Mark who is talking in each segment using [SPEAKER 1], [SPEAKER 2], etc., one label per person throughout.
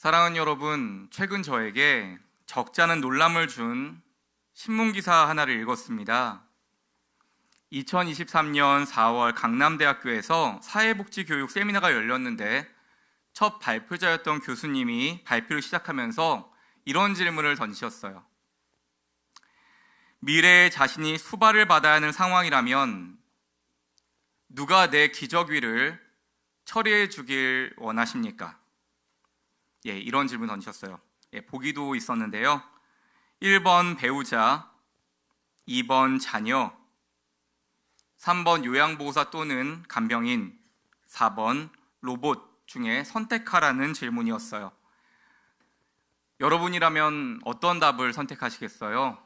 [SPEAKER 1] 사랑하는 여러분, 최근 저에게 적잖은 놀람을 준 신문기사 하나를 읽었습니다. 2023년 4월 강남대학교에서 사회복지교육 세미나가 열렸는데 첫 발표자였던 교수님이 발표를 시작하면서 이런 질문을 던지셨어요. 미래에 자신이 수발을 받아야 하는 상황이라면 누가 내 기저귀를 처리해 주길 원하십니까? 이런 질문 던지셨어요. 보기도 있었는데요. 1번 배우자, 2번 자녀, 3번 요양보호사 또는 간병인, 4번 로봇 중에 선택하라는 질문이었어요. 여러분이라면 어떤 답을 선택하시겠어요?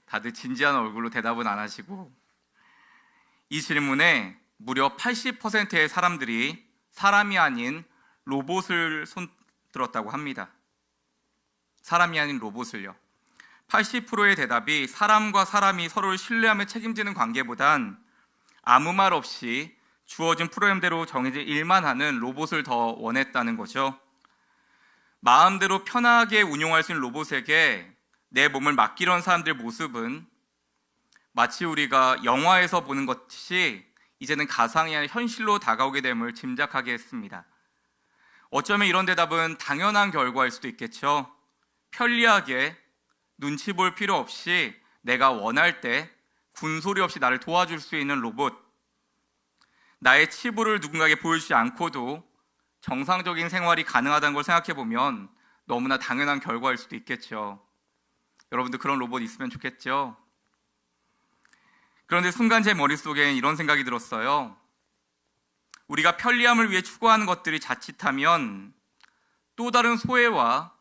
[SPEAKER 1] 다들 진지한 얼굴로 대답은 안 하시고, 이 질문에 무려 80%의 사람들이 사람이 아닌 로봇을 손들었다고 합니다. 사람이 아닌 로봇을요. 80%의 대답이 사람과 사람이 서로를 신뢰하며 책임지는 관계보단 아무 말 없이 주어진 프로그램대로 정해진 일만 하는 로봇을 더 원했다는 거죠. 마음대로 편하게 운용할 수 있는 로봇에게 내 몸을 맡기려는 사람들의 모습은 마치 우리가 영화에서 보는 것이 이제는 가상이 아니라 현실로 다가오게 됨을 짐작하게 했습니다. 어쩌면 이런 대답은 당연한 결과일 수도 있겠죠. 편리하게 눈치 볼 필요 없이 내가 원할 때 군소리 없이 나를 도와줄 수 있는 로봇, 나의 치부를 누군가에게 보여주지 않고도 정상적인 생활이 가능하다는 걸 생각해보면 너무나 당연한 결과일 수도 있겠죠. 여러분들 그런 로봇 있으면 좋겠죠? 그런데 순간 제 머릿속엔 이런 생각이 들었어요. 우리가 편리함을 위해 추구하는 것들이 자칫하면 또 다른 소외와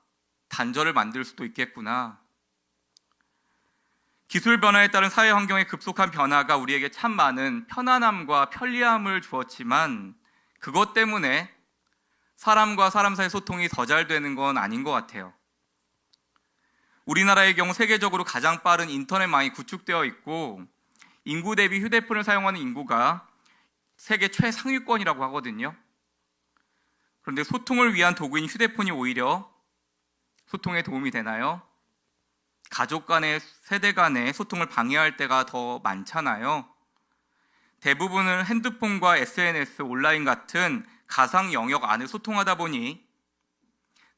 [SPEAKER 1] 단절을 만들 수도 있겠구나. 기술 변화에 따른 사회 환경의 급속한 변화가 우리에게 참 많은 편안함과 편리함을 주었지만 그것 때문에 사람과 사람 사이 소통이 더 잘 되는 건 아닌 것 같아요. 우리나라의 경우 세계적으로 가장 빠른 인터넷망이 구축되어 있고 인구 대비 휴대폰을 사용하는 인구가 세계 최상위권이라고 하거든요. 그런데 소통을 위한 도구인 휴대폰이 오히려 소통에 도움이 되나요? 가족 간의, 세대 간의 소통을 방해할 때가 더 많잖아요. 대부분은 핸드폰과 SNS, 온라인 같은 가상 영역 안에 소통하다 보니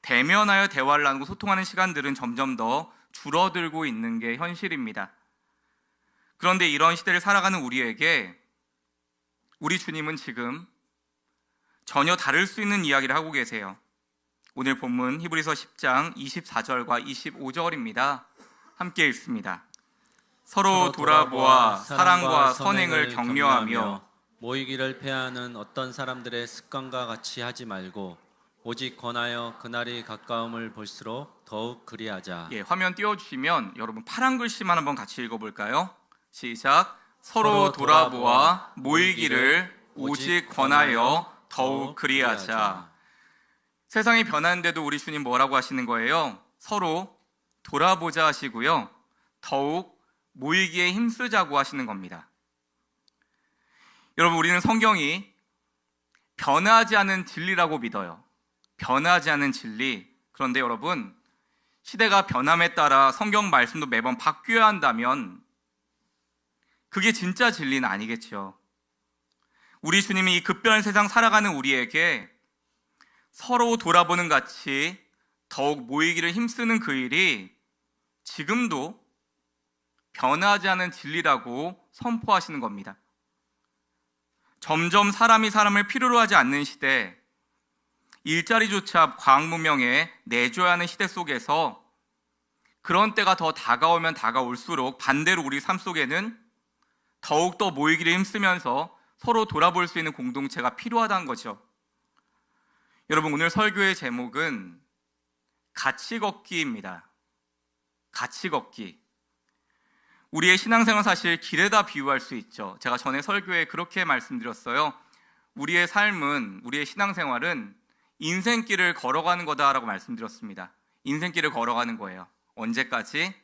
[SPEAKER 1] 대면하여 대화를 나누고 소통하는 시간들은 점점 더 줄어들고 있는 게 현실입니다. 그런데 이런 시대를 살아가는 우리에게 우리 주님은 지금 전혀 다를 수 있는 이야기를 하고 계세요. 오늘 본문 히브리서 10장 24절과 25절입니다. 함께 읽습니다. 서로 돌아보아 사랑과 선행을 격려하며
[SPEAKER 2] 모이기를 패하는 어떤 사람들의 습관과 같이 하지 말고 오직 권하여 그날이 가까움을 볼수록 더욱 그리하자.
[SPEAKER 1] 화면 띄워주시면 여러분 파란 글씨만 한번 같이 읽어볼까요? 시작. 서로 돌아보아 모이기를 오직 권하여 더욱 그리하자. 세상이 변하는데도 우리 주님 뭐라고 하시는 거예요? 서로 돌아보자 하시고요. 더욱 모이기에 힘쓰자고 하시는 겁니다. 여러분, 우리는 성경이 변하지 않은 진리라고 믿어요. 변하지 않은 진리. 그런데 여러분, 시대가 변함에 따라 성경 말씀도 매번 바뀌어야 한다면 그게 진짜 진리는 아니겠죠. 우리 주님이 이 급변한 세상 살아가는 우리에게 서로 돌아보는 같이 더욱 모이기를 힘쓰는 그 일이 지금도 변하지 않은 진리라고 선포하시는 겁니다. 점점 사람이 사람을 필요로 하지 않는 시대, 일자리조차 과학문명에 내줘야 하는 시대 속에서 그런 때가 더 다가오면 다가올수록 반대로 우리 삶 속에는 더욱더 모이기를 힘쓰면서 서로 돌아볼 수 있는 공동체가 필요하다는 거죠. 여러분, 오늘 설교의 제목은 같이 걷기입니다. 같이 걷기. 우리의 신앙생활은 사실 길에다 비유할 수 있죠. 제가 전에 설교에 그렇게 말씀드렸어요. 우리의 삶은, 우리의 신앙생활은 인생길을 걸어가는 거다라고 말씀드렸습니다. 인생길을 걸어가는 거예요. 언제까지?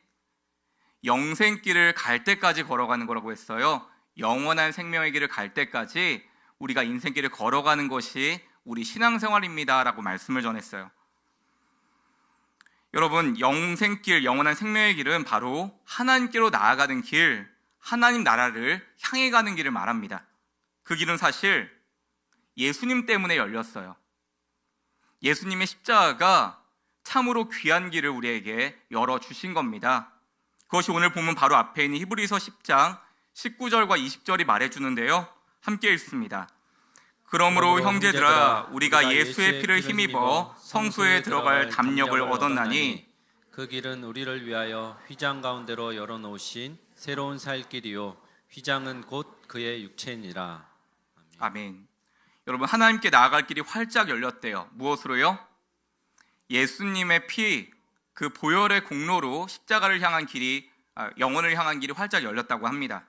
[SPEAKER 1] 영생길을 갈 때까지 걸어가는 거라고 했어요. 영원한 생명의 길을 갈 때까지 우리가 인생길을 걸어가는 것이 우리 신앙생활입니다라고 말씀을 전했어요. 여러분, 영생길, 영원한 생명의 길은 바로 하나님께로 나아가는 길, 하나님 나라를 향해 가는 길을 말합니다. 그 길은 사실 예수님 때문에 열렸어요. 예수님의 십자가가 참으로 귀한 길을 우리에게 열어주신 겁니다. 그것이 오늘 보면 바로 앞에 있는 히브리서 10장 19절과 20절이 말해주는데요. 함께 읽습니다. 그러므로 형제들아, 우리가 예수의 피를 힘입어 성소에 들어갈 담력을 얻었나니
[SPEAKER 2] 그 길은 우리를 위하여 휘장 가운데로 열어놓으신 새로운 살 길이요 휘장은 곧 그의 육체니라.
[SPEAKER 1] 아멘. 여러분, 하나님께 나아갈 길이 활짝 열렸대요. 무엇으로요? 예수님의 피, 그 보혈의 공로로 십자가를 향한 길이, 영혼을 향한 길이 활짝 열렸다고 합니다.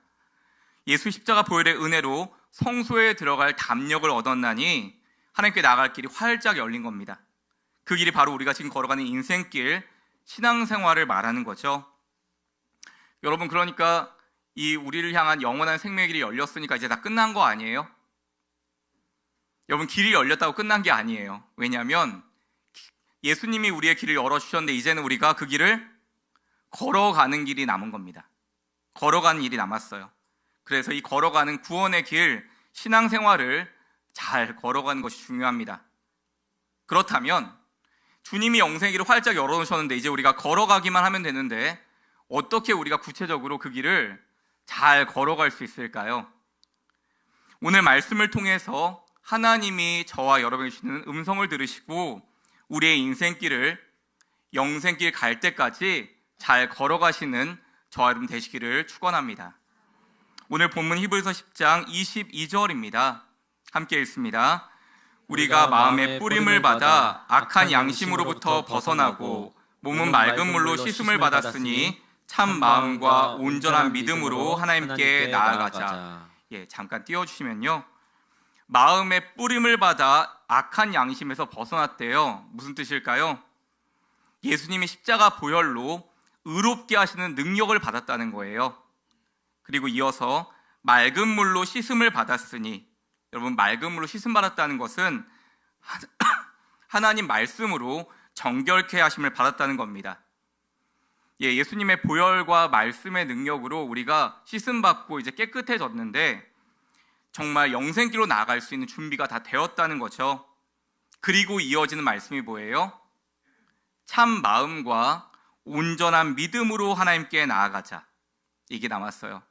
[SPEAKER 1] 예수 십자가 보혈의 은혜로 성소에 들어갈 담력을 얻었나니 하나님께 나아갈 길이 활짝 열린 겁니다. 그 길이 바로 우리가 지금 걸어가는 인생길, 신앙생활을 말하는 거죠. 여러분, 그러니까 이 우리를 향한 영원한 생명의 길이 열렸으니까 이제 다 끝난 거 아니에요? 여러분, 길이 열렸다고 끝난 게 아니에요. 왜냐하면 예수님이 우리의 길을 열어주셨는데 이제는 우리가 그 길을 걸어가는 길이 남은 겁니다. 걸어가는 일이 남았어요. 그래서 이 걸어가는 구원의 길, 신앙생활을 잘 걸어가는 것이 중요합니다. 그렇다면 주님이 영생의 길을 활짝 열어놓으셨는데 이제 우리가 걸어가기만 하면 되는데 어떻게 우리가 구체적으로 그 길을 잘 걸어갈 수 있을까요? 오늘 말씀을 통해서 하나님이 저와 여러분에게 주시는 음성을 들으시고 우리의 인생길을 영생길 갈 때까지 잘 걸어가시는 저와 여러분 되시기를 축원합니다. 오늘 본문 히브리서 10장 22절입니다. 함께 읽습니다. 우리가 마음의 뿌림을 받아 악한 양심으로부터 벗어나고 몸은 맑은 물로 씻음을 받았으니 참 마음과 온전한 믿음으로 하나님께 나아가자. 잠깐 띄워주시면요. 마음의 뿌림을 받아 악한 양심에서 벗어났대요. 무슨 뜻일까요? 예수님이 십자가 보혈로 의롭게 하시는 능력을 받았다는 거예요. 그리고 이어서 맑은 물로 씻음을 받았으니, 여러분, 맑은 물로 씻음 받았다는 것은 하나님 말씀으로 정결케 하심을 받았다는 겁니다. 예수님의 보혈과 말씀의 능력으로 우리가 씻음 받고 이제 깨끗해졌는데 정말 영생길로 나아갈 수 있는 준비가 다 되었다는 거죠. 그리고 이어지는 말씀이 뭐예요? 참 마음과 온전한 믿음으로 하나님께 나아가자. 이게 남았어요.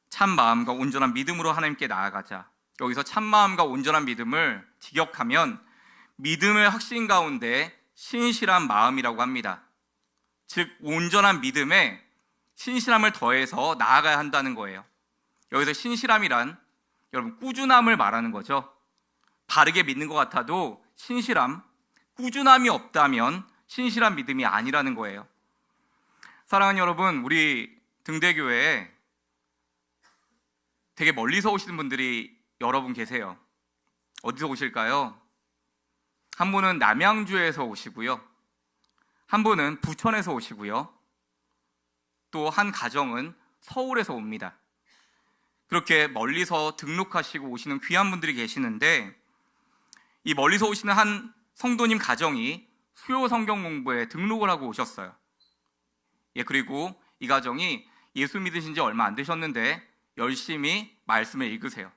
[SPEAKER 1] 참 마음과 온전한 믿음으로 하나님께 나아가자. 여기서 참 마음과 온전한 믿음을 직역하면 믿음의 확신 가운데 신실한 마음이라고 합니다. 즉 온전한 믿음에 신실함을 더해서 나아가야 한다는 거예요. 여기서 신실함이란 여러분 꾸준함을 말하는 거죠. 바르게 믿는 것 같아도 신실함, 꾸준함이 없다면 신실한 믿음이 아니라는 거예요. 사랑하는 여러분, 우리 등대교회에 되게 멀리서 오시는 분들이 여러분 계세요. 어디서 오실까요? 한 분은 남양주에서 오시고요. 한 분은 부천에서 오시고요. 또 한 가정은 서울에서 옵니다. 그렇게 멀리서 등록하시고 오시는 귀한 분들이 계시는데 이 멀리서 오시는 한 성도님 가정이 수요 성경 공부에 등록을 하고 오셨어요. 그리고 이 가정이 예수 믿으신 지 얼마 안 되셨는데 열심히 말씀을 읽으세요.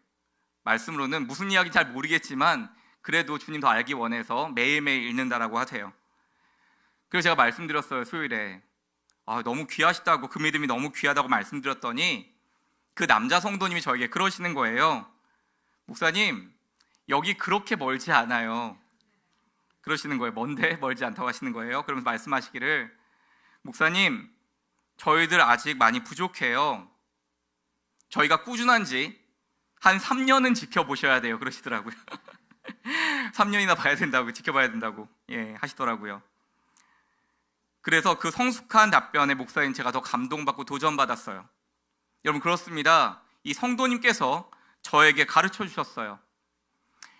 [SPEAKER 1] 말씀으로는 무슨 이야기인지 잘 모르겠지만 그래도 주님 더 알기 원해서 매일매일 읽는다라고 하세요. 그래서 제가 말씀드렸어요. 수요일에 너무 귀하시다고, 그 믿음이 너무 귀하다고 말씀드렸더니 그 남자 성도님이 저에게 그러시는 거예요. 목사님, 여기 그렇게 멀지 않아요. 그러시는 거예요. 뭔데? 멀지 않다고 하시는 거예요. 그러면서 말씀하시기를, 목사님, 저희들 아직 많이 부족해요. 저희가 꾸준한지 한 3년은 지켜보셔야 돼요. 그러시더라고요. 3년이나 봐야 된다고, 지켜봐야 된다고 하시더라고요. 그래서 그 성숙한 답변에 목사님 제가 더 감동받고 도전받았어요. 여러분, 그렇습니다. 이 성도님께서 저에게 가르쳐 주셨어요.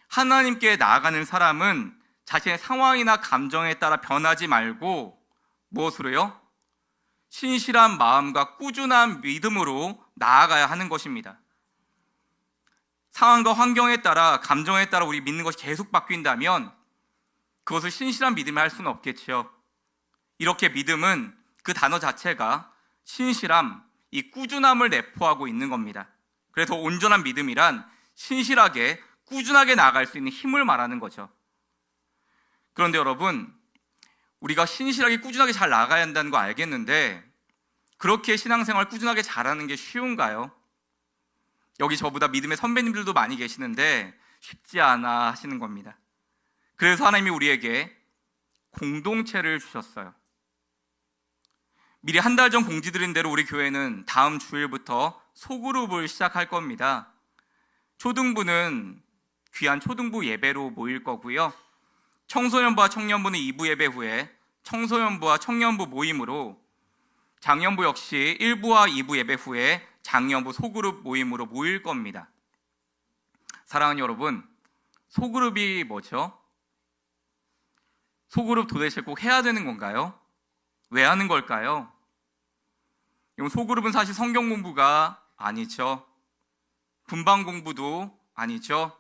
[SPEAKER 1] 하나님께 나아가는 사람은 자신의 상황이나 감정에 따라 변하지 말고 무엇으로요? 신실한 마음과 꾸준한 믿음으로 나아가야 하는 것입니다. 상황과 환경에 따라, 감정에 따라 우리 믿는 것이 계속 바뀐다면 그것을 신실한 믿음을 할 수는 없겠지요. 이렇게 믿음은 그 단어 자체가 신실함, 이 꾸준함을 내포하고 있는 겁니다. 그래서 온전한 믿음이란 신실하게 꾸준하게 나아갈 수 있는 힘을 말하는 거죠. 그런데 여러분, 우리가 신실하게 꾸준하게 잘 나가야 한다는 거 알겠는데 그렇게 신앙생활 꾸준하게 잘하는 게 쉬운가요? 여기 저보다 믿음의 선배님들도 많이 계시는데 쉽지 않아 하시는 겁니다. 그래서 하나님이 우리에게 공동체를 주셨어요. 미리 한 달 전 공지 드린 대로 우리 교회는 다음 주일부터 소그룹을 시작할 겁니다. 초등부는 귀한 초등부 예배로 모일 거고요. 청소년부와 청년부는 2부 예배 후에 청소년부와 청년부 모임으로, 장년부 역시 1부와 2부 예배 후에 장년부 소그룹 모임으로 모일 겁니다. 사랑하는 여러분, 소그룹이 뭐죠? 소그룹 도대체 꼭 해야 되는 건가요? 왜 하는 걸까요? 소그룹은 사실 성경 공부가 아니죠. 분방 공부도 아니죠.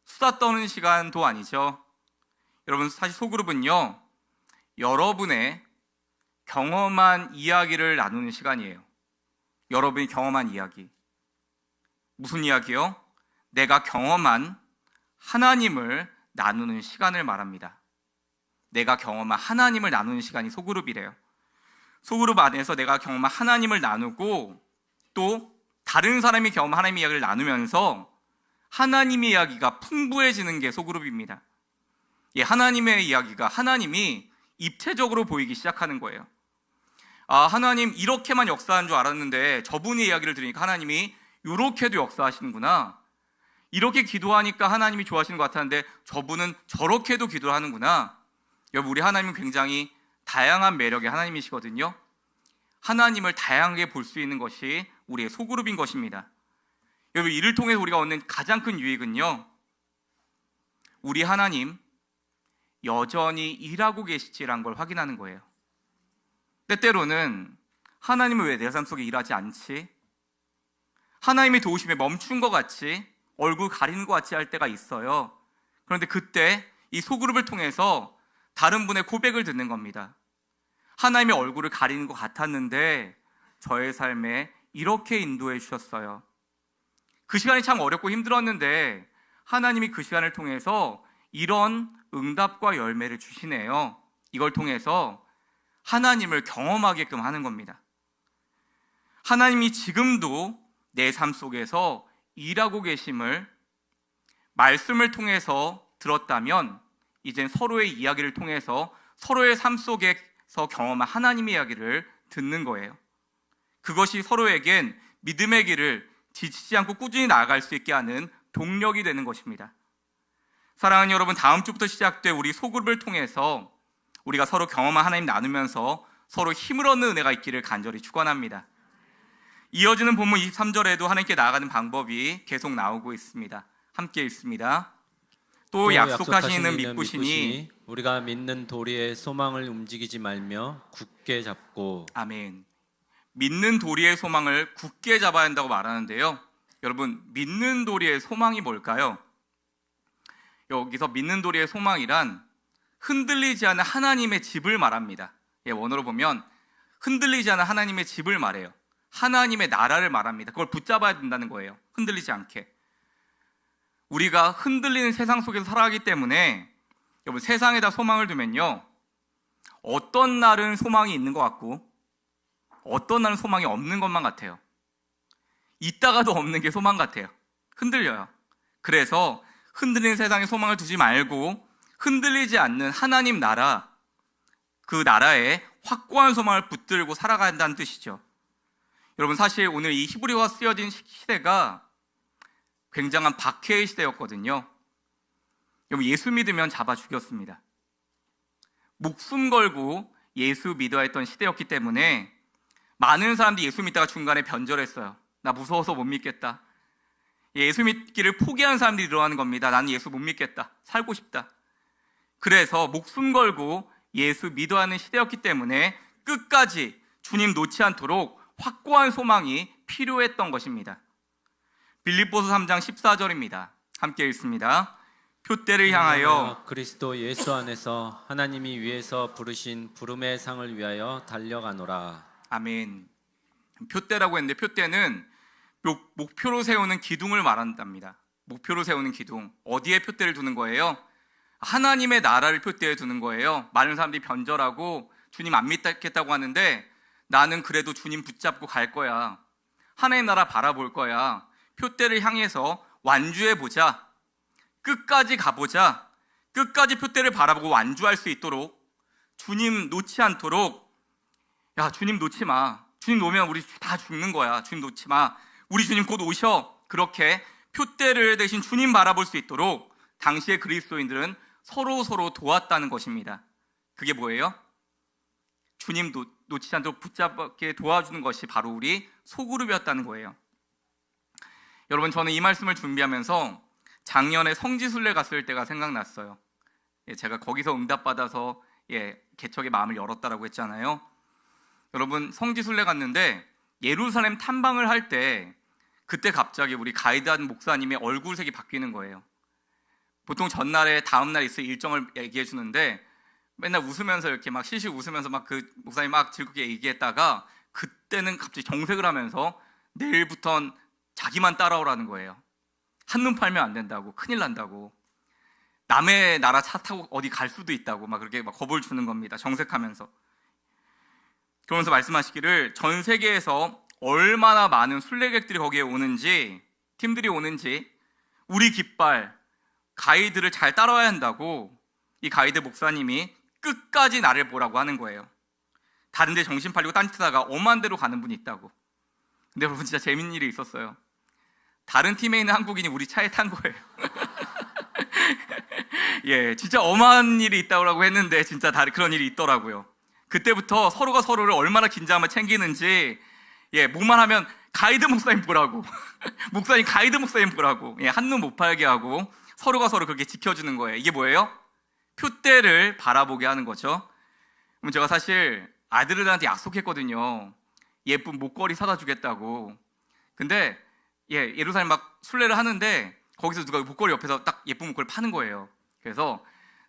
[SPEAKER 1] 수다 떠는 시간도 아니죠. 여러분, 사실 소그룹은요, 여러분의 경험한 이야기를 나누는 시간이에요. 여러분이 경험한 이야기. 무슨 이야기요? 내가 경험한 하나님을 나누는 시간을 말합니다. 내가 경험한 하나님을 나누는 시간이 소그룹이래요. 소그룹 안에서 내가 경험한 하나님을 나누고 또 다른 사람이 경험한 하나님의 이야기를 나누면서 하나님의 이야기가 풍부해지는 게 소그룹입니다. 하나님의 이야기가, 하나님이 입체적으로 보이기 시작하는 거예요. 아, 하나님 이렇게만 역사하는 줄 알았는데 저분의 이야기를 들으니까 하나님이 이렇게도 역사하시는구나. 이렇게 기도하니까 하나님이 좋아하시는 것 같았는데 저분은 저렇게도 기도를 하는구나. 여러분, 우리 하나님은 굉장히 다양한 매력의 하나님이시거든요. 하나님을 다양하게 볼 수 있는 것이 우리의 소그룹인 것입니다. 여러분, 이를 통해서 우리가 얻는 가장 큰 유익은요, 우리 하나님 여전히 일하고 계시지라는 걸 확인하는 거예요. 때때로는 하나님은 왜 내 삶 속에 일하지 않지? 하나님이 도우심에 멈춘 것 같이, 얼굴 가리는 것 같이 할 때가 있어요. 그런데 그때 이 소그룹을 통해서 다른 분의 고백을 듣는 겁니다. 하나님의 얼굴을 가리는 것 같았는데 저의 삶에 이렇게 인도해 주셨어요. 그 시간이 참 어렵고 힘들었는데 하나님이 그 시간을 통해서 이런 응답과 열매를 주시네요. 이걸 통해서 하나님을 경험하게끔 하는 겁니다. 하나님이 지금도 내 삶 속에서 일하고 계심을 말씀을 통해서 들었다면 이젠 서로의 이야기를 통해서 서로의 삶 속에서 경험한 하나님의 이야기를 듣는 거예요. 그것이 서로에겐 믿음의 길을 지치지 않고 꾸준히 나아갈 수 있게 하는 동력이 되는 것입니다. 사랑하는 여러분, 다음 주부터 시작될 우리 소그룹을 통해서 우리가 서로 경험한 하나님 나누면서 서로 힘을 얻는 은혜가 있기를 간절히 축원합니다. 이어지는 본문 23절에도 하나님께 나아가는 방법이 계속 나오고 있습니다. 함께 읽습니다. 또 약속하시는 믿으시니
[SPEAKER 2] 우리가 믿는 도리의 소망을 움직이지 말며 굳게 잡고.
[SPEAKER 1] 아멘. 믿는 도리의 소망을 굳게 잡아야 한다고 말하는데요. 여러분, 믿는 도리의 소망이 뭘까요? 여기서 믿는 도리의 소망이란 흔들리지 않는 하나님의 집을 말합니다. 원어로 보면 흔들리지 않는 하나님의 집을 말해요. 하나님의 나라를 말합니다. 그걸 붙잡아야 된다는 거예요. 흔들리지 않게. 우리가 흔들리는 세상 속에서 살아가기 때문에 여러분, 세상에다 소망을 두면요, 어떤 날은 소망이 있는 것 같고 어떤 날은 소망이 없는 것만 같아요. 있다가도 없는 게 소망 같아요. 흔들려요. 그래서 흔들리는 세상에 소망을 두지 말고 흔들리지 않는 하나님 나라, 그 나라에 확고한 소망을 붙들고 살아간다는 뜻이죠. 여러분, 사실 오늘 이 히브리어가 쓰여진 시대가 굉장한 박해의 시대였거든요. 여러분, 예수 믿으면 잡아 죽였습니다. 목숨 걸고 예수 믿어야 했던 시대였기 때문에 많은 사람들이 예수 믿다가 중간에 변절했어요. 나 무서워서 못 믿겠다. 예수 믿기를 포기한 사람들이 일어나는 겁니다. 나는 예수 못 믿겠다. 살고 싶다. 그래서 목숨 걸고 예수 믿어야 하는 시대였기 때문에 끝까지 주님 놓지 않도록 확고한 소망이 필요했던 것입니다. 빌립보서 3장 14절입니다. 함께 읽습니다. 표대를 향하여
[SPEAKER 2] 그리스도 예수 안에서 하나님이 위에서 부르신 부름의 상을 위하여 달려가노라.
[SPEAKER 1] 아멘. 표대라고 했는데 표대는 목표로 세우는 기둥을 말한답니다. 목표로 세우는 기둥. 어디에 표대를 두는 거예요? 하나님의 나라를 표대에 두는 거예요. 많은 사람들이 변절하고 주님 안 믿겠다고 하는데 나는 그래도 주님 붙잡고 갈 거야. 하나님 나라 바라볼 거야. 표대를 향해서 완주해보자. 끝까지 가보자. 끝까지 표대를 바라보고 완주할 수 있도록 주님 놓지 않도록 야 주님 놓지 마. 주님 놓으면 우리 다 죽는 거야. 주님 놓지 마. 우리 주님 곧 오셔. 그렇게 표대를 대신 주님 바라볼 수 있도록 당시의 그리스도인들은 서로 도왔다는 것입니다. 그게 뭐예요? 주님 놓치지 않도록 붙잡게 도와주는 것이 바로 우리 소그룹이었다는 거예요. 여러분, 저는 이 말씀을 준비하면서 작년에 성지순례 갔을 때가 생각났어요. 제가 거기서 응답받아서 개척의 마음을 열었다라고 했잖아요. 여러분, 성지순례 갔는데 예루살렘 탐방을 할 때 그때 갑자기 우리 가이드한 목사님의 얼굴색이 바뀌는 거예요. 보통 전날에 다음날 있을 일정을 얘기해 주는데 맨날 웃으면서 이렇게 막 실실 웃으면서 막 그 목사님 막 즐겁게 얘기했다가 그때는 갑자기 정색을 하면서 내일부턴 자기만 따라오라는 거예요. 한눈 팔면 안 된다고, 큰일 난다고, 남의 나라 차 타고 어디 갈 수도 있다고 막 그렇게 막 겁을 주는 겁니다. 정색하면서. 그러면서 말씀하시기를 전 세계에서 얼마나 많은 순례객들이 거기에 오는지, 팀들이 오는지 우리 깃발 가이드를 잘 따라와야 한다고 이 가이드 목사님이 끝까지 나를 보라고 하는 거예요. 다른 데 정신 팔리고 딴짓하다가 엄한 데로 가는 분이 있다고. 근데 여러분, 진짜 재밌는 일이 있었어요. 다른 팀에 있는 한국인이 우리 차에 탄 거예요. 진짜 엄한 일이 있다고 했는데 진짜 그런 일이 있더라고요. 그때부터 서로가 서로를 얼마나 긴장하며 챙기는지, 뭐만 하면 가이드 목사님 보라고 목사님 가이드 목사님 보라고 한눈 못 팔게 하고 서로가 서로 그렇게 지켜주는 거예요. 이게 뭐예요? 표대를 바라보게 하는 거죠. 그럼 제가 사실 아들들한테 약속했거든요. 예쁜 목걸이 사다 주겠다고. 근데 예루살렘 막 순례를 하는데 거기서 누가 목걸이 옆에서 딱 예쁜 목걸이 파는 거예요. 그래서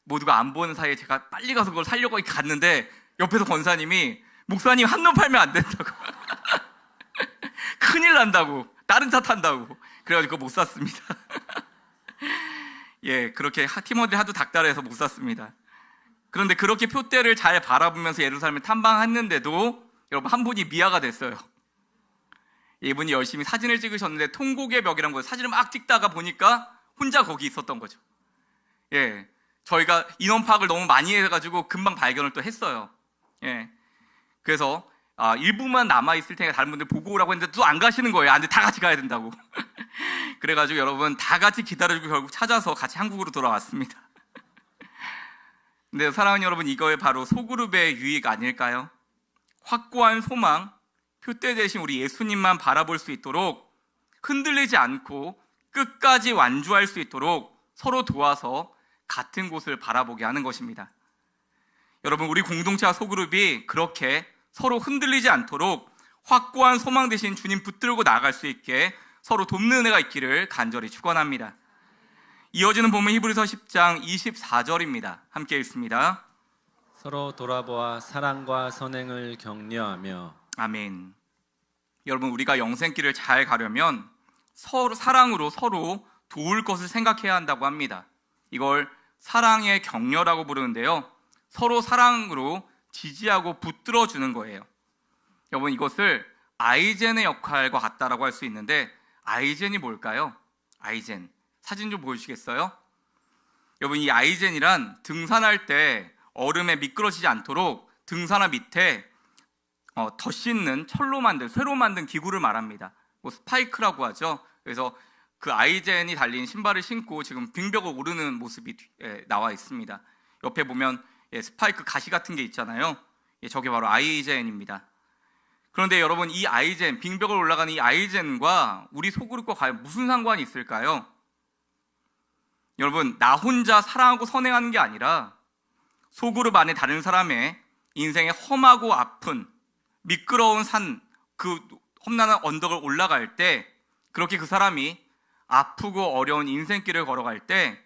[SPEAKER 1] 모두가 안 보는 사이에 제가 빨리 가서 그걸 사려고 갔는데 옆에서 권사님이 목사님 한눈 팔면 안 된다고 큰일 난다고, 다른 차 탄다고. 그래가지고 그거 못 샀습니다. 그렇게 팀원들이 하도 닥달해서 못 샀습니다. 그런데 그렇게 표대를 잘 바라보면서 예루살렘을 탐방했는데도 여러분, 한 분이 미아가 됐어요. 이분이 열심히 사진을 찍으셨는데 통곡의 벽이라는 거예요. 사진을 막 찍다가 보니까 혼자 거기 있었던 거죠. 저희가 인원 파악을 너무 많이 해가지고 금방 발견을 또 했어요. 그래서 일부만 남아있을 테니까 다른 분들 보고 오라고 했는데 또 안 가시는 거예요. 근데 다 같이 가야 된다고. 그래가지고 여러분, 다 같이 기다려주고 결국 찾아서 같이 한국으로 돌아왔습니다. 근데 사랑하는 여러분, 이거에 바로 소그룹의 유익 아닐까요? 확고한 소망, 표대 대신 우리 예수님만 바라볼 수 있도록, 흔들리지 않고 끝까지 완주할 수 있도록 서로 도와서 같은 곳을 바라보게 하는 것입니다. 여러분, 우리 공동체와 소그룹이 그렇게 서로 흔들리지 않도록 확고한 소망 대신 주님 붙들고 나아갈 수 있게 서로 돕는 은혜가 있기를 간절히 축원합니다. 이어지는 본문 히브리서 10장 24절입니다. 함께 읽습니다.
[SPEAKER 2] 서로 돌아보아 사랑과 선행을 격려하며.
[SPEAKER 1] 아멘. 여러분, 우리가 영생길을 잘 가려면 서로 사랑으로 서로 도울 것을 생각해야 한다고 합니다. 이걸 사랑의 격려라고 부르는데요, 서로 사랑으로 지지하고 붙들어주는 거예요. 여러분, 이것을 아이젠의 역할과 같다라고 할 수 있는데, 아이젠이 뭘까요? 아이젠, 사진 좀 보여주시겠어요? 여러분, 이 아이젠이란 등산할 때 얼음에 미끄러지지 않도록 등산화 밑에 더 씻는 쇠로 만든 기구를 말합니다. 스파이크라고 하죠. 그래서 그 아이젠이 달린 신발을 신고 지금 빙벽을 오르는 모습이 나와 있습니다. 옆에 보면 스파이크 가시 같은 게 있잖아요. 저게 바로 아이젠입니다. 그런데 여러분, 이 아이젠, 빙벽을 올라가는 이 아이젠과 우리 소그룹과 과연 무슨 상관이 있을까요? 여러분, 나 혼자 사랑하고 선행하는 게 아니라 소그룹 안에 다른 사람의 인생의 험하고 아픈 미끄러운 산, 그 험난한 언덕을 올라갈 때 그렇게 그 사람이 아프고 어려운 인생길을 걸어갈 때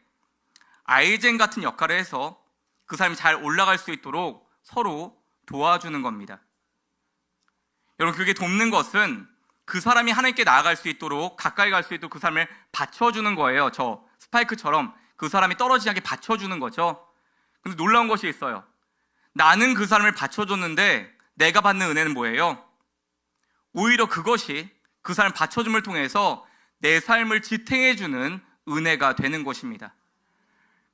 [SPEAKER 1] 아이젠 같은 역할을 해서 그 사람이 잘 올라갈 수 있도록 서로 도와주는 겁니다. 여러분, 그게 돕는 것은 그 사람이 하나님께 나아갈 수 있도록, 가까이 갈 수 있도록 그 사람을 받쳐주는 거예요. 저 스파이크처럼 그 사람이 떨어지지 않게 받쳐주는 거죠. 근데 놀라운 것이 있어요. 나는 그 사람을 받쳐줬는데 내가 받는 은혜는 뭐예요? 오히려 그것이 그 사람 받쳐줌을 통해서 내 삶을 지탱해주는 은혜가 되는 것입니다.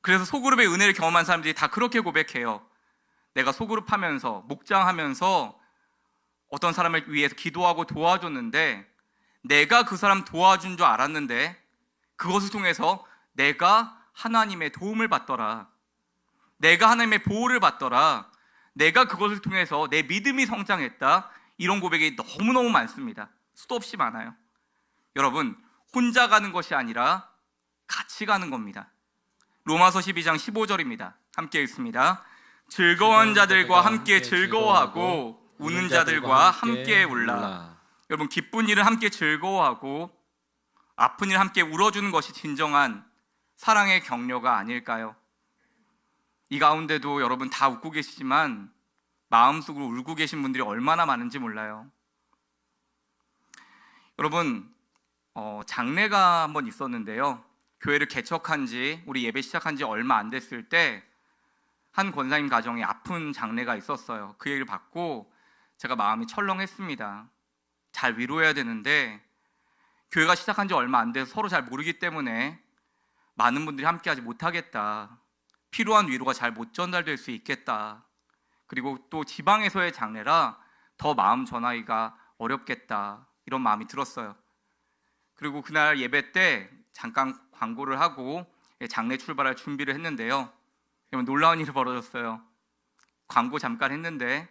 [SPEAKER 1] 그래서 소그룹의 은혜를 경험한 사람들이 다 그렇게 고백해요. 내가 소그룹 하면서, 목장하면서 어떤 사람을 위해서 기도하고 도와줬는데 내가 그 사람 도와준 줄 알았는데 그것을 통해서 내가 하나님의 도움을 받더라. 내가 하나님의 보호를 받더라. 내가 그것을 통해서 내 믿음이 성장했다. 이런 고백이 너무너무 많습니다. 수도 없이 많아요. 여러분, 혼자 가는 것이 아니라 같이 가는 겁니다. 로마서 12장 15절입니다. 함께 읽습니다. 즐거운 자들과 함께 즐거워하고 우는 자들과 함께 울라. 여러분, 기쁜 일은 함께 즐거워하고 아픈 일 함께 울어주는 것이 진정한 사랑의 격려가 아닐까요? 이 가운데도 여러분 다 웃고 계시지만 마음속으로 울고 계신 분들이 얼마나 많은지 몰라요. 여러분, 장례가 한번 있었는데요. 교회를 개척한 지, 우리 예배 시작한 지 얼마 안 됐을 때 한 권사님 가정에 아픈 장례가 있었어요. 그 얘기를 받고 제가 마음이 철렁했습니다. 잘 위로해야 되는데 교회가 시작한 지 얼마 안 돼서 서로 잘 모르기 때문에 많은 분들이 함께하지 못하겠다. 필요한 위로가 잘 못 전달될 수 있겠다. 그리고 또 지방에서의 장례라 더 마음 전하기가 어렵겠다. 이런 마음이 들었어요. 그리고 그날 예배 때 잠깐 광고를 하고 장례 출발할 준비를 했는데요. 놀라운 일이 벌어졌어요. 광고 잠깐 했는데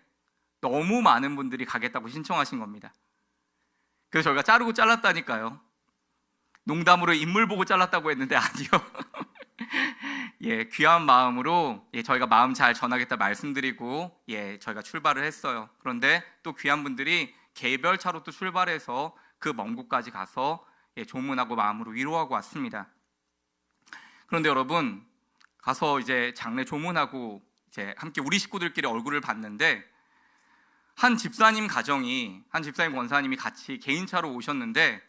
[SPEAKER 1] 너무 많은 분들이 가겠다고 신청하신 겁니다. 그래서 저희가 자르고 잘랐다니까요. 농담으로 인물 보고 잘랐다고 했는데 아니요. 귀한 마음으로 저희가 마음 잘 전하겠다 말씀드리고 저희가 출발을 했어요. 그런데 또 귀한 분들이 개별차로 또 출발해서 그 먼 곳까지 가서 조문하고 마음으로 위로하고 왔습니다. 그런데 여러분, 가서 이제 장례 조문하고 이제 함께 우리 식구들끼리 얼굴을 봤는데 한 집사님 권사님이 같이 개인차로 오셨는데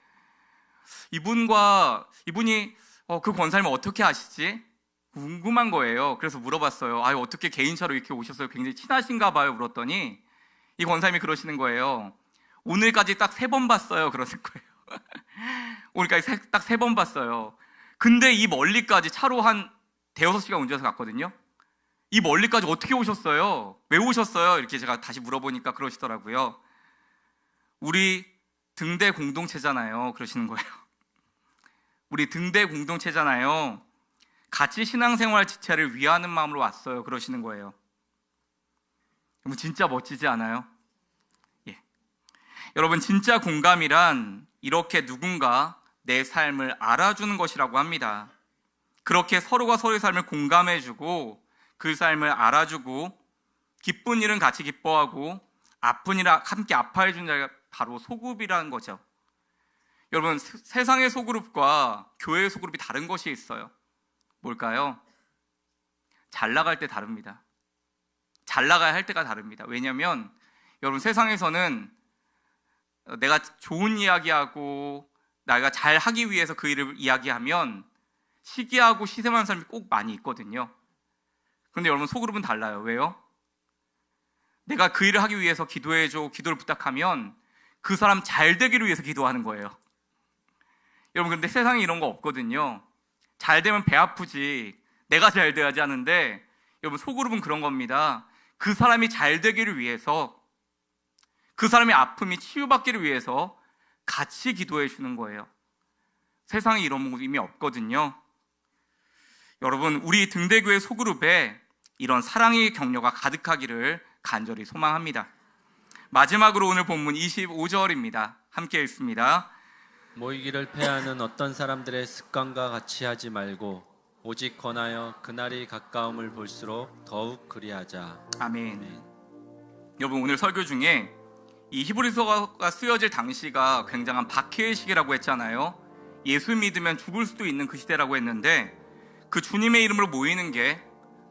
[SPEAKER 1] 이분이 그 권사님을 어떻게 아시지? 궁금한 거예요. 그래서 물어봤어요. 어떻게 개인차로 이렇게 오셨어요? 굉장히 친하신가 봐요. 물었더니 이 권사님이 그러시는 거예요. 오늘까지 딱 3번 봤어요. 그러는 거예요. 오늘까지 딱 3번 봤어요. 근데 이 멀리까지 차로 한 대여섯 시간 운전해서 갔거든요. 이 멀리까지 어떻게 오셨어요? 왜 오셨어요? 이렇게 제가 다시 물어보니까 그러시더라고요. 우리 등대 공동체잖아요. 그러시는 거예요. 우리 등대 공동체잖아요. 같이 신앙생활 지체를 위하는 마음으로 왔어요. 그러시는 거예요. 진짜 멋지지 않아요? 여러분, 진짜 공감이란 이렇게 누군가 내 삶을 알아주는 것이라고 합니다. 그렇게 서로가 서로의 삶을 공감해주고 그 삶을 알아주고 기쁜 일은 같이 기뻐하고 아픈 일은 함께 아파해주는 자가 바로 소그룹이라는 거죠. 여러분, 세상의 소그룹과 교회의 소그룹이 다른 것이 있어요. 뭘까요? 잘 나갈 때 다릅니다. 잘 나가야 할 때가 다릅니다. 왜냐하면 여러분, 세상에서는 내가 좋은 이야기하고 내가 잘 하기 위해서 그 일을 이야기하면 시기하고 시샘하는 사람이 꼭 많이 있거든요. 그런데 여러분, 소그룹은 달라요. 왜요? 내가 그 일을 하기 위해서 기도해줘, 기도를 부탁하면 그 사람 잘 되기를 위해서 기도하는 거예요. 여러분, 근데 세상에 이런 거 없거든요. 잘 되면 배 아프지, 내가 잘 돼야지 하는데 여러분, 소그룹은 그런 겁니다. 그 사람이 잘 되기를 위해서, 그 사람의 아픔이 치유받기를 위해서 같이 기도해 주는 거예요. 세상에 이런 모임이 없거든요. 여러분, 우리 등대교회 소그룹에 이런 사랑의 격려가 가득하기를 간절히 소망합니다. 마지막으로 오늘 본문 25절입니다. 함께 읽습니다.
[SPEAKER 2] 모이기를 패하는 어떤 사람들의 습관과 같이 하지 말고 오직 권하여 그날이 가까움을 볼수록 더욱 그리하자.
[SPEAKER 1] 아멘. 여러분, 오늘 설교 중에 이 히브리서가 쓰여질 당시가 굉장한 박해의 시기라고 했잖아요. 예수 믿으면 죽을 수도 있는 그 시대라고 했는데 그 주님의 이름으로 모이는 게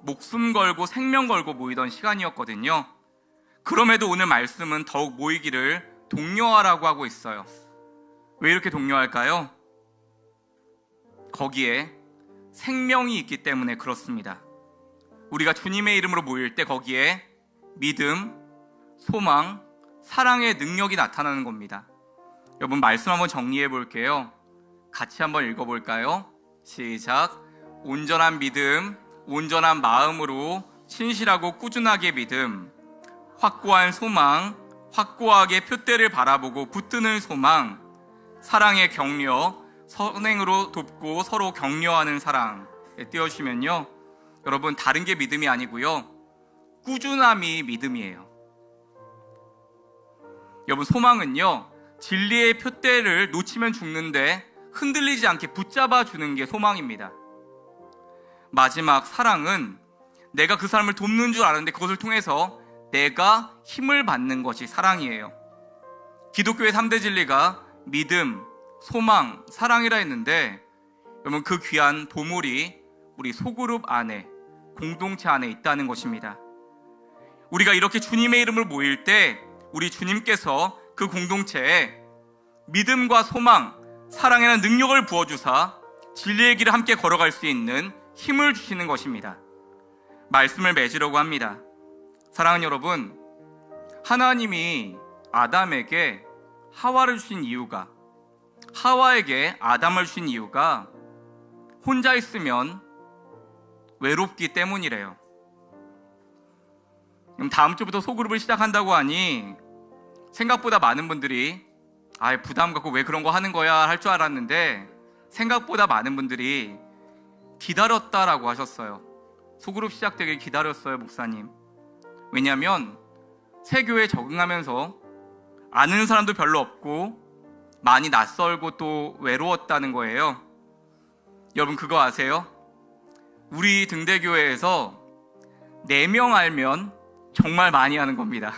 [SPEAKER 1] 목숨 걸고 생명 걸고 모이던 시간이었거든요. 그럼에도 오늘 말씀은 더욱 모이기를 독려하라고 하고 있어요. 왜 이렇게 독려할까요? 거기에 생명이 있기 때문에 그렇습니다. 우리가 주님의 이름으로 모일 때 거기에 믿음, 소망, 사랑의 능력이 나타나는 겁니다. 여러분, 말씀 한번 정리해 볼게요. 같이 한번 읽어볼까요? 시작. 온전한 믿음, 온전한 마음으로 신실하고 꾸준하게 믿음, 확고한 소망, 확고하게 표대를 바라보고 붙드는 소망, 사랑의 격려, 선행으로 돕고 서로 격려하는 사랑. 띄워주시면요, 여러분, 다른 게 믿음이 아니고요, 꾸준함이 믿음이에요. 여러분, 소망은요, 진리의 표대를 놓치면 죽는데 흔들리지 않게 붙잡아 주는 게 소망입니다. 마지막 사랑은 내가 그 사람을 돕는 줄 아는데 그것을 통해서 내가 힘을 받는 것이 사랑이에요. 기독교의 3대 진리가 믿음, 소망, 사랑이라 했는데 여러분, 그 귀한 보물이 우리 소그룹 안에, 공동체 안에 있다는 것입니다. 우리가 이렇게 주님의 이름을 모일 때 우리 주님께서 그 공동체에 믿음과 소망, 사랑에는 능력을 부어주사 진리의 길을 함께 걸어갈 수 있는 힘을 주시는 것입니다. 말씀을 맺으려고 합니다. 사랑하는 여러분, 하나님이 아담에게 하와를 주신 이유가, 하와에게 아담을 주신 이유가 혼자 있으면 외롭기 때문이래요. 그럼 다음 주부터 소그룹을 시작한다고 하니 생각보다 많은 분들이 부담 갖고 왜 그런 거 하는 거야 할 줄 알았는데 생각보다 많은 분들이 기다렸다라고 하셨어요. 소그룹 시작되길 기다렸어요, 목사님. 왜냐하면 새 교회에 적응하면서 아는 사람도 별로 없고 많이 낯설고 또 외로웠다는 거예요. 여러분, 그거 아세요? 우리 등대교회에서 4명 알면 정말 많이 하는 겁니다.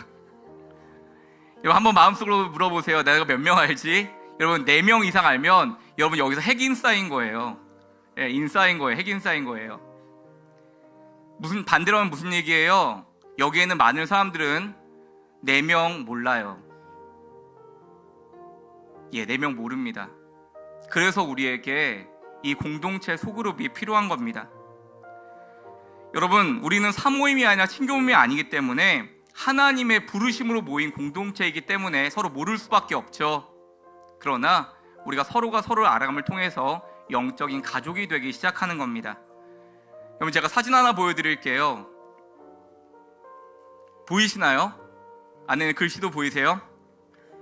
[SPEAKER 1] 여러분, 한번 마음속으로 물어보세요. 내가 몇 명 알지? 여러분, 4명 이상 알면 여러분 여기서 핵인싸인 거예요. 인싸인 거예요. 핵인싸인 거예요. 무슨 반대로 하면 무슨 얘기예요? 여기에는 많은 사람들은 4명 몰라요. 4명 모릅니다. 그래서 우리에게 이 공동체 소그룹이 필요한 겁니다. 여러분, 우리는 사모임이 아니라 친교모임이 아니기 때문에 하나님의 부르심으로 모인 공동체이기 때문에 서로 모를 수밖에 없죠. 그러나 우리가 서로가 서로를 알아감을 통해서 영적인 가족이 되기 시작하는 겁니다. 여러분, 제가 사진 하나 보여드릴게요. 보이시나요? 안에 글씨도 보이세요?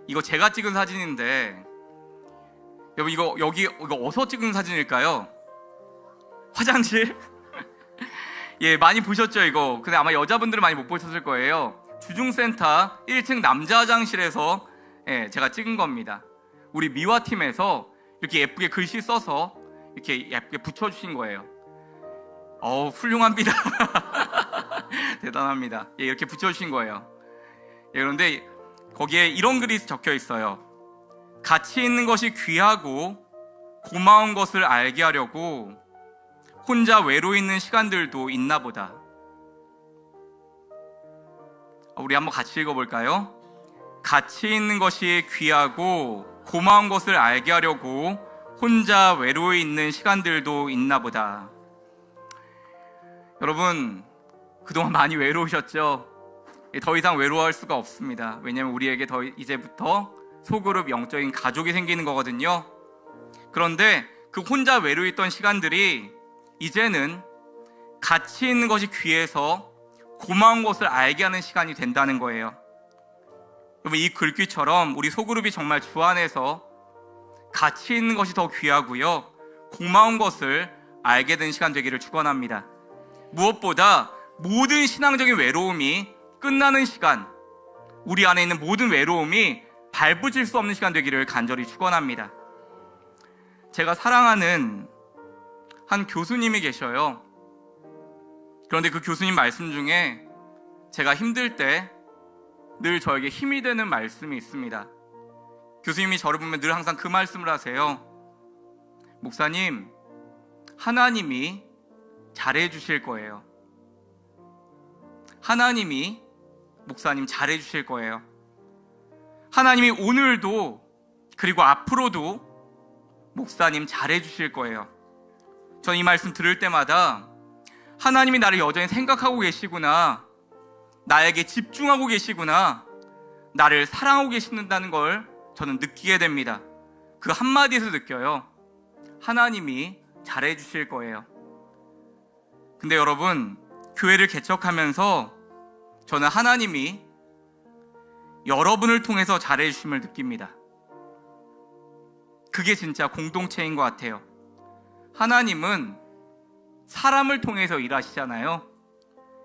[SPEAKER 1] 이거 제가 찍은 사진인데 여러분, 이거 어디서 찍은 사진일까요? 화장실? 예, 많이 보셨죠, 이거? 근데 아마 여자분들은 많이 못 보셨을 거예요. 주중센터 1층 남자 화장실에서 제가 찍은 겁니다. 우리 미화팀에서 이렇게 예쁘게 글씨 써서 이렇게 예쁘게 붙여주신 거예요. 훌륭합니다. 대단합니다. 예, 이렇게 붙여주신 거예요. 예, 그런데 거기에 이런 글이 적혀 있어요. 가치 있는 것이 귀하고 고마운 것을 알게 하려고 혼자 외로워 있는 시간들도 있나 보다. 우리 한번 같이 읽어볼까요? 가치 있는 것이 귀하고 고마운 것을 알게 하려고 혼자 외로워 있는 시간들도 있나 보다. 여러분, 그동안 많이 외로우셨죠? 더 이상 외로워할 수가 없습니다. 왜냐하면 우리에게 이제부터 소그룹 영적인 가족이 생기는 거거든요. 그런데 그 혼자 외로워 있던 시간들이 이제는 가치 있는 것이 귀해서 고마운 것을 알게 하는 시간이 된다는 거예요. 여러분, 이 글귀처럼 우리 소그룹이 정말 주 안에서 가치 있는 것이 더 귀하고요, 고마운 것을 알게 된 시간 되기를 축원합니다. 무엇보다 모든 신앙적인 외로움이 끝나는 시간, 우리 안에 있는 모든 외로움이 발붙일 수 없는 시간 되기를 간절히 축원합니다. 제가 사랑하는 한 교수님이 계셔요. 그런데 그 교수님 말씀 중에 제가 힘들 때 늘 저에게 힘이 되는 말씀이 있습니다. 교수님이 저를 보면 늘 항상 그 말씀을 하세요. 목사님, 하나님이 잘해 주실 거예요. 하나님이 목사님 잘해 주실 거예요. 하나님이 오늘도 그리고 앞으로도 목사님 잘해 주실 거예요. 저는 이 말씀 들을 때마다 하나님이 나를 여전히 생각하고 계시구나, 나에게 집중하고 계시구나, 나를 사랑하고 계신다는 걸 저는 느끼게 됩니다. 그 한마디에서 느껴요. 하나님이 잘해 주실 거예요. 근데 여러분, 교회를 개척하면서 저는 하나님이 여러분을 통해서 잘해 주심을 느낍니다. 그게 진짜 공동체인 것 같아요. 하나님은 사람을 통해서 일하시잖아요.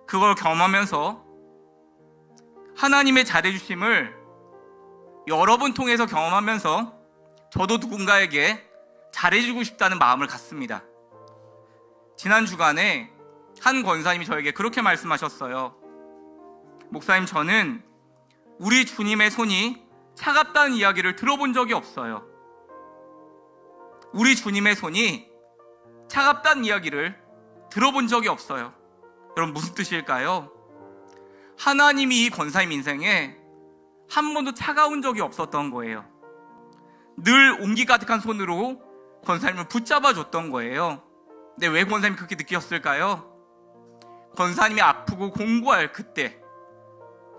[SPEAKER 1] 그걸 경험하면서 하나님의 잘해주심을 여러분 통해서 경험하면서 저도 누군가에게 잘해주고 싶다는 마음을 갖습니다. 지난 주간에 한 권사님이 저에게 그렇게 말씀하셨어요. 목사님, 저는 우리 주님의 손이 차갑다는 이야기를 들어본 적이 없어요. 우리 주님의 손이 차갑다는 이야기를 들어본 적이 없어요. 여러분, 무슨 뜻일까요? 하나님이 이 권사님 인생에 한 번도 차가운 적이 없었던 거예요. 늘 온기 가득한 손으로 권사님을 붙잡아 줬던 거예요. 근데 왜 권사님이 그렇게 느끼셨을까요? 권사님이 아프고 공부할 그때,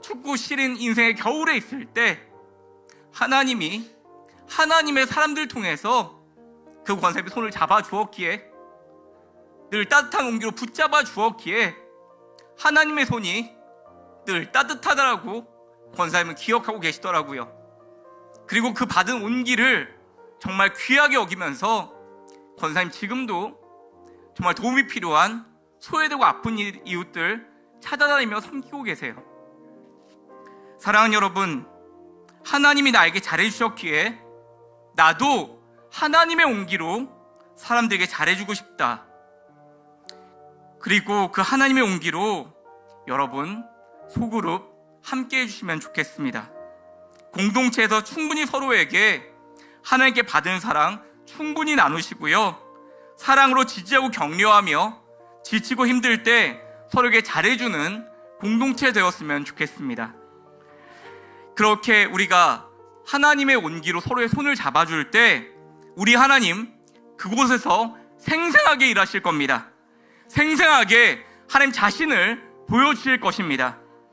[SPEAKER 1] 춥고 시린 인생의 겨울에 있을 때 하나님이 하나님의 사람들 통해서 그 권사님의 손을 잡아 주었기에, 늘 따뜻한 온기로 붙잡아 주었기에 하나님의 손이 늘 따뜻하다라고 권사님은 기억하고 계시더라고요. 그리고 그 받은 온기를 정말 귀하게 여기면서 권사님 지금도 정말 도움이 필요한 소외되고 아픈 이웃들 찾아다니며 섬기고 계세요. 사랑하는 여러분, 하나님이 나에게 잘해주셨기에 나도 하나님의 온기로 사람들에게 잘해주고 싶다. 그리고 그 하나님의 온기로 여러분 소그룹 함께 해주시면 좋겠습니다. 공동체에서 충분히 서로에게 하나님께 받은 사랑 충분히 나누시고요, 사랑으로 지지하고 격려하며 지치고 힘들 때 서로에게 잘해주는 공동체 되었으면 좋겠습니다. 그렇게 우리가 하나님의 온기로 서로의 손을 잡아줄 때 우리 하나님 그곳에서 생생하게 일하실 겁니다. 생생하게 하나님 자신을 보여주실 것입니다.